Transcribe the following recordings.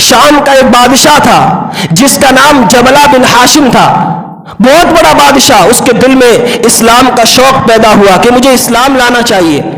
शाम का एक बादशाह था जिसका नाम जबला बिन हाशिम था, बहुत बड़ा बादशाह। उसके दिल में इस्लाम का शौक पैदा हुआ कि मुझे इस्लाम लाना चाहिए।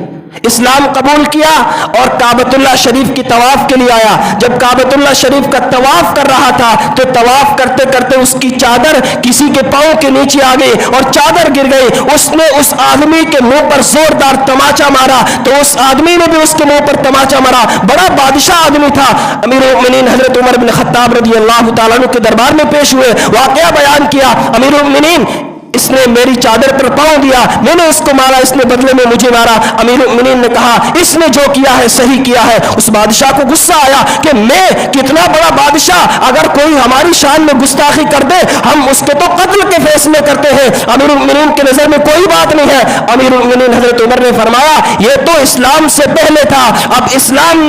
इस्लाम कबूल किया और काबतुल्लाह शरीफ की तवाफ के लिए आया। जब काबतुल्लाह शरीफ का तवाफ कर रहा था तो तवाफ करते करते उसकी चादर किसी के पांव के नीचे आ गई और चादर गिर गई। उसने उस आदमी के मुंह पर जोरदार तमाचा मारा तो उस आदमी ने भी उसके मुंह पर तमाचा मारा। बड़ा बादशाह आदमी था। अमीरुल मोमिनीन हजरत उमर बिन खत्ताब रज़ी अल्लाह तआला अन्हु के दरबार में पेश हुए, वाक़या बयान किया, अमीरुल मोमिनीन इसने मेरी चादर पर पांव दिया, मैंने इसको मारा, इसने बदले में मुझे मारा। अमीरुल मोमिनीन ने कहा इसने जो किया है सही किया है। उस बादशाह को गुस्सा आया कि मैं कितना बड़ा बादशाह, अगर कोई हमारी शान में गुस्ताखी कर दे हम उसके तो कत्ल के फैसले करते हैं। अमीरुल मोमिनीन की नजर में कोई बात नहीं है। अमीरुल मोमिनीन हजरत उमर ने फरमाया यह तो इस्लाम से पहले था, अब इस्लाम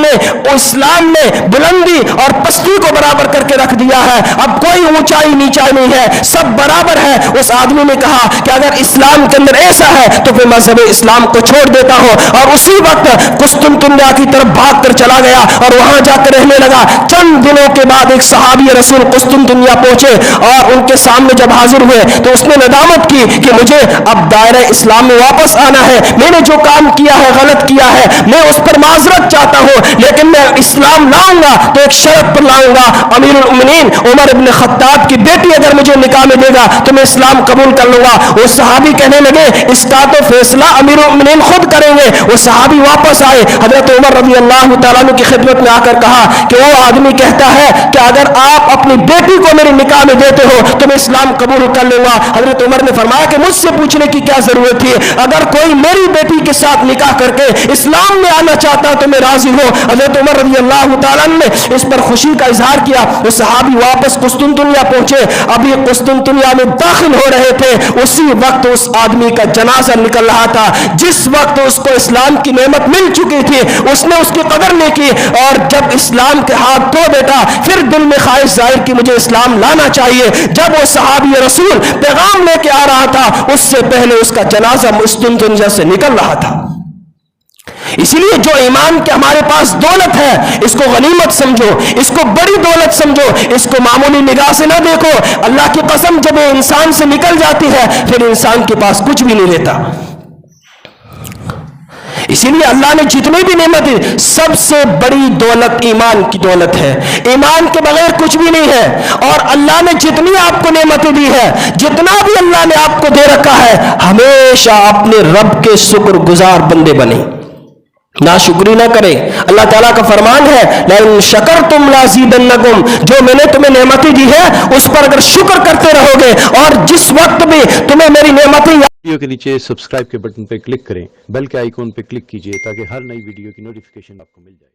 ने बुलंदी और पस्ती को बराबर करके रख दिया है। अब कोई ऊंचाई नीचाई नहीं है, सब बराबर है। उस आदमी ने कहा कि अगर इस्लाम के अंदर ऐसा है तो फिर मजहब इस्लाम को छोड़ देता हो। और उसी वक्त कुस्तुनतुनिया की तरफ भाग कर चला गया और वहां जाकर रहने लगा। चंद दिनों के बाद एक सहाबी रसूल कुस्तुनतुनिया पहुंचे और उनके सामने जब हाजिर हुए तो उसने नदामत की कि मुझे अब दायरे इस्लाम में वापस आना है, मैंने जो काम किया है गलत किया है, मैं उस पर माजरत चाहता हूं, लेकिन मैं इस्लाम लाऊंगा तो एक शर्त पर लाऊंगा। अमीरुल मोमिनीन उमर इब्न खत्ताब की बेटी अगर मुझे निकाह में देगा तो मैं इस्लाम कबूल कर लूंगा। वो सहाबी कहने लगे इसका तो फैसला अमीरुल मोमिनीन खुद करेंगे। वो सहाबी वापस आए, हजरत उमर रज़ी अल्लाह तआला अन्हु की खिदमत में आकर कहा कि वो आदमी कहता है कि अगर आप अपनी बेटी को मेरे निकाह में देते हो तो मैं इस्लाम कबूल कर लूंगा। हजरत उमर ने फरमाया कि मुझसे पूछने की क्या जरूरत थी, अगर कोई मेरी बेटी के साथ निकाह करके इस्लाम में आना चाहता तो मैं राजी हूं। हजरत उमर रज़ी अल्लाह तआला अन्हु ने इस पर खुशी का इजहार किया। वो सहाबी वापस कुस्तुनतुनिया पहुंचे। अभी कुस्तुनतुनिया में दाखिल हो रहे थे, उसी वक्त उस आदमी का जनाजा निकल रहा था। जिस वक्त उसको इस्लाम की नेमत मिल चुकी थी उसने उसकी कदर नहीं की, और जब इस्लाम के हाथ धो बैठा फिर दिल में ख्वाहिश जाहिर की मुझे इस्लाम लाना चाहिए। जब वो सहाबी रसूल पैगाम लेके आ रहा था उससे पहले उसका जनाजा कुस्तुनतुनिया से निकल रहा था। इसीलिए जो ईमान के हमारे पास दौलत है इसको गनीमत समझो, इसको बड़ी दौलत समझो, इसको मामूली निगाह से ना देखो। अल्लाह की कसम जब ये इंसान से निकल जाती है फिर इंसान के पास कुछ भी नहीं रहता। इसीलिए अल्लाह ने जितनी भी नेमत दी सबसे बड़ी दौलत ईमान की दौलत है। ईमान के बगैर कुछ भी नहीं है। और अल्लाह ने जितनी आपको नेमतें दी है, जितना भी अल्लाह ने आपको दे रखा है, हमेशा अपने रब के शुक्रगुजार बंदे बने, ना शुक्री ना करें। अल्लाह ताला का फरमान है लइन शकरतुम लाज़ीदन्नकुम, जो मैंने तुम्हें नेमतें दी है उस पर अगर शुक्र करते रहोगे और जिस वक्त भी तुम्हें मेरी नेमतें। वीडियो के नीचे सब्सक्राइब के बटन पर क्लिक करें, बेल के आइकॉन पर क्लिक कीजिए ताकि हर नई वीडियो की नोटिफिकेशन आपको मिल जाए।